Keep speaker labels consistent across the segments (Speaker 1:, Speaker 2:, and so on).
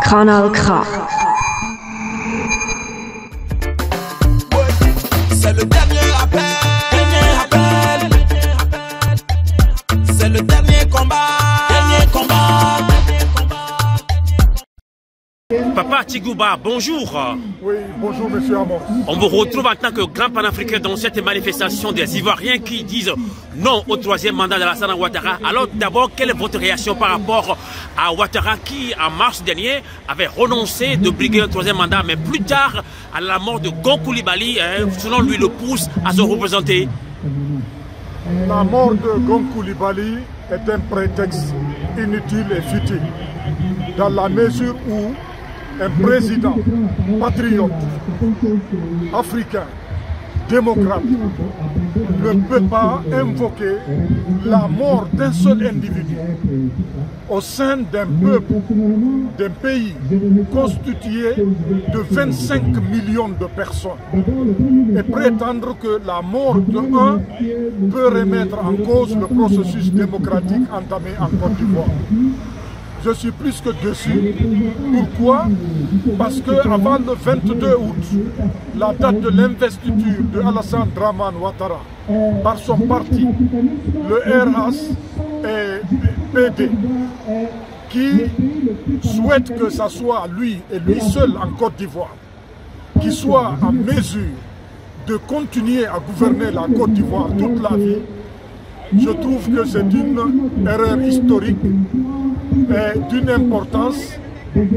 Speaker 1: Kanal K.
Speaker 2: C'est le dernier appel. C'est le dernier combat.
Speaker 3: Papa Tigouba, bonjour.
Speaker 4: Oui, bonjour Monsieur Amos.
Speaker 3: On vous retrouve en tant que grand panafricain dans cette manifestation des Ivoiriens qui disent non au troisième mandat d'Alassane Ouattara. Alors d'abord, quelle est votre réaction par rapport à Ouattara qui, en mars dernier, avait renoncé de briguer un troisième mandat, mais plus tard, à la mort de Gon Coulibaly, selon lui, le pousse à se représenter?
Speaker 4: La mort de Gon Coulibaly est un prétexte inutile et futile, dans la mesure où un président patriote, africain, démocrate, ne peut pas invoquer la mort d'un seul individu au sein d'un peuple, d'un pays constitué de 25 millions de personnes et prétendre que la mort d'un peut remettre en cause le processus démocratique entamé en Côte d'Ivoire. Je suis plus que dessus. Pourquoi? Parce qu'avant le 22 août, la date de l'investiture de Alassane Dramane Ouattara par son parti, le RAS et PD, qui souhaite que ce soit lui et lui seul en Côte d'Ivoire, qui soit en mesure de continuer à gouverner la Côte d'Ivoire toute la vie, je trouve que c'est une erreur historique et d'une importance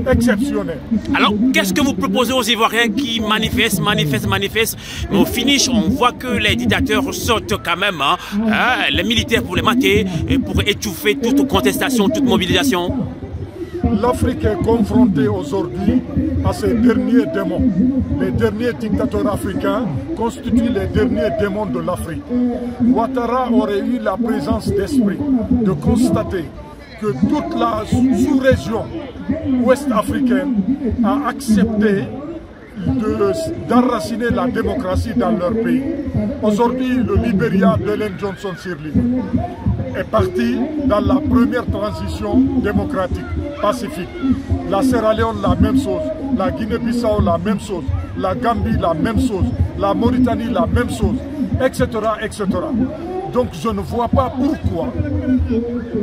Speaker 4: exceptionnelle.
Speaker 3: Alors, qu'est-ce que vous proposez aux Ivoiriens qui manifestent, mais au finish, on voit que les dictateurs sortent quand même, les militaires pour les mater et pour étouffer toute contestation, toute mobilisation?
Speaker 4: L'Afrique est confrontée aujourd'hui à ces derniers démons. Les derniers dictateurs africains constituent les derniers démons de l'Afrique. Ouattara aurait eu la présence d'esprit de constater que toute la sous-région ouest-africaine a accepté d'enraciner la démocratie dans leur pays. Aujourd'hui, le Libéria d'Ellen Johnson Sirleaf est parti dans la première transition démocratique, pacifique. La Sierra Leone, la même chose. La Guinée-Bissau, la même chose. La Gambie, la même chose. La Mauritanie, la même chose, etc., etc. Donc je ne vois pas pourquoi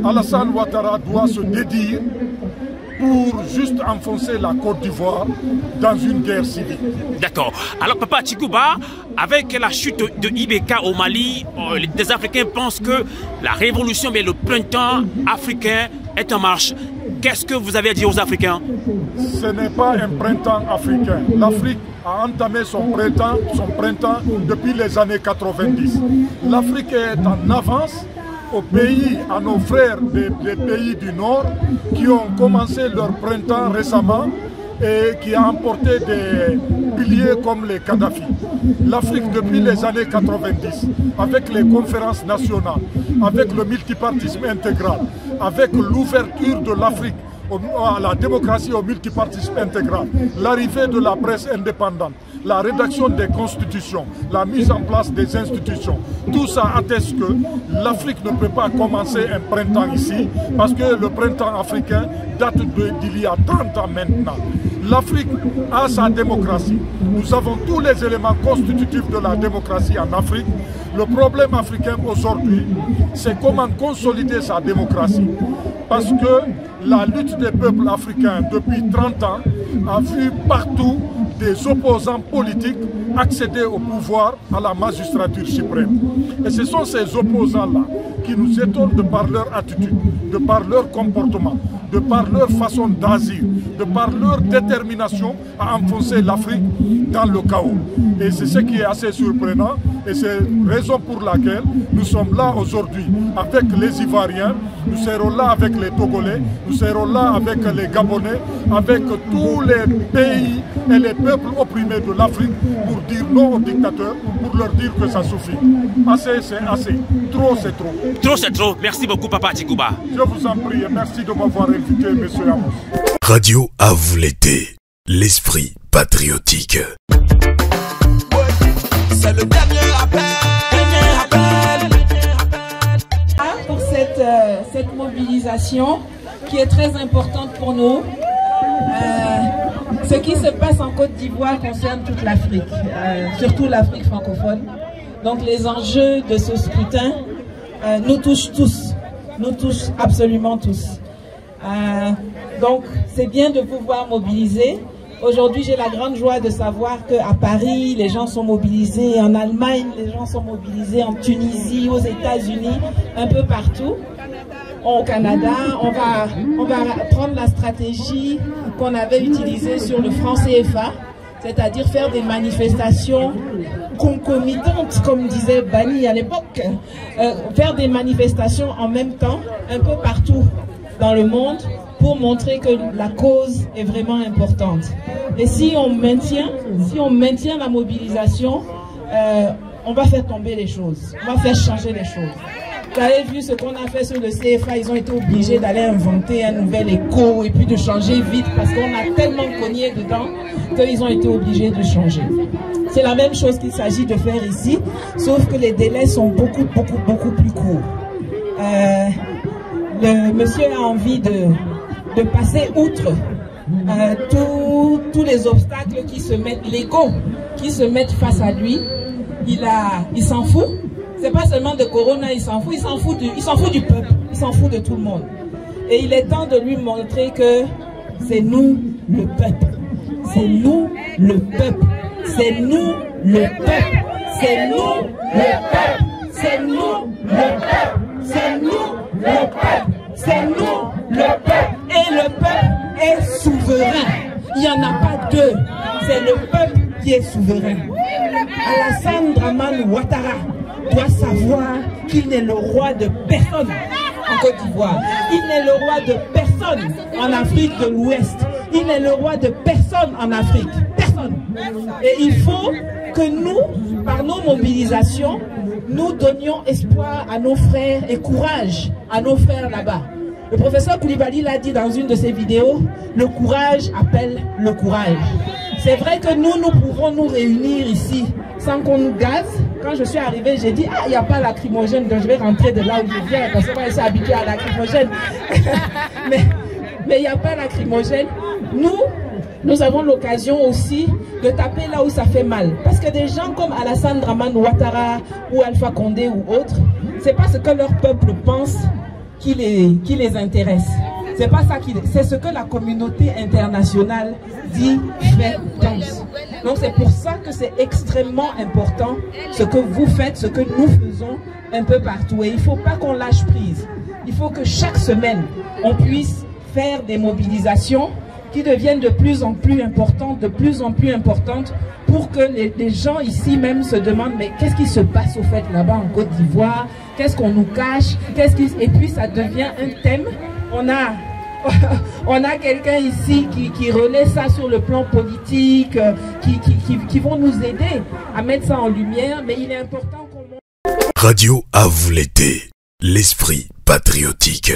Speaker 4: Alassane Ouattara doit se dédier pour juste enfoncer la Côte d'Ivoire dans une guerre civile.
Speaker 3: D'accord. Alors Papa Tigouba, avec la chute de IBK au Mali, les Africains pensent que la révolution, mais le printemps africain est en marche. Qu'est-ce que vous avez à dire aux Africains?
Speaker 4: Ce n'est pas un printemps africain. L'Afrique a entamé son printemps depuis les années 90. L'Afrique est en avance aux pays, à nos frères des pays du Nord qui ont commencé leur printemps récemment et qui a emporté des piliers comme les Kadhafi. L'Afrique depuis les années 90, avec les conférences nationales, avec le multipartisme intégral, avec l'ouverture de l'Afrique à la démocratie, au multipartisme intégral, l'arrivée de la presse indépendante, la rédaction des constitutions, la mise en place des institutions, tout ça atteste que l'Afrique ne peut pas commencer un printemps ici, parce que le printemps africain date d'il y a 30 ans maintenant. L'Afrique a sa démocratie. Nous avons tous les éléments constitutifs de la démocratie en Afrique. Le problème africain aujourd'hui, c'est comment consolider sa démocratie. Parce que la lutte des peuples africains depuis 30 ans a vu partout des opposants politiques accéder au pouvoir, à la magistrature suprême. Et ce sont ces opposants-là qui nous étonnent de par leur attitude, de par leur comportement, de par leur façon d'agir, de par leur détermination à enfoncer l'Afrique dans le chaos. Et c'est ce qui est assez surprenant et c'est la raison pour laquelle nous sommes là aujourd'hui avec les Ivoiriens, nous serons là avec les Togolais, nous serons là avec les Gabonais, avec tous les pays et les peuples opprimés de l'Afrique pour dire non aux dictateurs, pour leur dire que ça suffit. Assez, c'est assez. Trop, c'est trop.
Speaker 3: Trop, c'est trop. Merci beaucoup, Papa Tigouba.
Speaker 4: Je vous en prie et merci de m'avoir invité, monsieur Amos.
Speaker 5: Radio à vous l'été, l'esprit patriotique.
Speaker 2: C'est le dernier appel.
Speaker 6: Pour cette mobilisation qui est très importante pour nous.
Speaker 1: Ce qui se passe en Côte d'Ivoire concerne toute l'Afrique, surtout l'Afrique francophone. Donc les enjeux de ce scrutin nous touchent tous, nous touchent absolument tous. Donc c'est bien de vous voir mobiliser. Aujourd'hui, j'ai la grande joie de savoir qu'à Paris, les gens sont mobilisés, en Allemagne, les gens sont mobilisés, en Tunisie, aux États-Unis, un peu partout. Au Canada, on va prendre la stratégie qu'on avait utilisée sur le franc CFA, c'est-à-dire faire des manifestations concomitantes, comme disait Bani à l'époque, faire des manifestations en même temps, un peu partout dans le monde, pour montrer que la cause est vraiment importante. Et si on maintient la mobilisation, on va faire tomber les choses, on va faire changer les choses. Vous avez vu ce qu'on a fait sur le CFA, ils ont été obligés d'aller inventer un nouvel écho et puis de changer vite parce qu'on a tellement cogné dedans qu'ils ont été obligés de changer. C'est la même chose qu'il s'agit de faire ici, sauf que les délais sont beaucoup plus courts. Le monsieur a envie de passer outre tous les obstacles qui se mettent, l'ego qui se mettent face à lui. Il s'en fout. C'est pas seulement de Corona, il s'en fout du peuple, il s'en fout de tout le monde. Et il est temps de lui montrer que c'est nous le peuple. C'est nous le peuple. C'est nous le peuple. C'est nous le peuple. C'est nous le peuple. C'est nous le peuple. C'est nous le peuple. Et le peuple est souverain. Il n'y en a pas deux. C'est le peuple qui est souverain. Alassane Dramane Ouattara doit savoir qu'il n'est le roi de personne en Côte d'Ivoire. Il n'est le roi de personne en Afrique de l'Ouest. Il n'est le roi de personne en Afrique. Personne. Et il faut que nous, par nos mobilisations, nous donnions espoir à nos frères et courage à nos frères là-bas. Le professeur Koulibaly l'a dit dans une de ses vidéos, le courage appelle le courage. C'est vrai que nous pouvons nous réunir ici sans qu'on nous gaze. Quand je suis arrivée, j'ai dit, ah, il n'y a pas lacrymogène, donc je vais rentrer de là où je viens, parce qu'on est habitué à lacrymogène. mais il n'y a pas lacrymogène. Nous avons l'occasion aussi de taper là où ça fait mal. Parce que des gens comme Alassane Dramane Ouattara ou Alpha Condé ou autres, c'est pas ce que leur peuple pense qui les intéresse. C'est pas ça c'est ce que la communauté internationale dit, fait, pense. Donc c'est pour ça que c'est extrêmement important ce que vous faites, ce que nous faisons un peu partout. Et il ne faut pas qu'on lâche prise. Il faut que chaque semaine, on puisse faire des mobilisations qui deviennent de plus en plus importantes, pour que les gens ici même se demandent, mais qu'est-ce qui se passe au fait là-bas en Côte d'Ivoire? Qu'est-ce qu'on nous cache? Et puis ça devient un thème. On a quelqu'un ici qui relaie ça sur le plan politique, qui vont nous aider à mettre ça en lumière, mais il est important qu'on...
Speaker 5: Radio à vous l'été, l'esprit patriotique.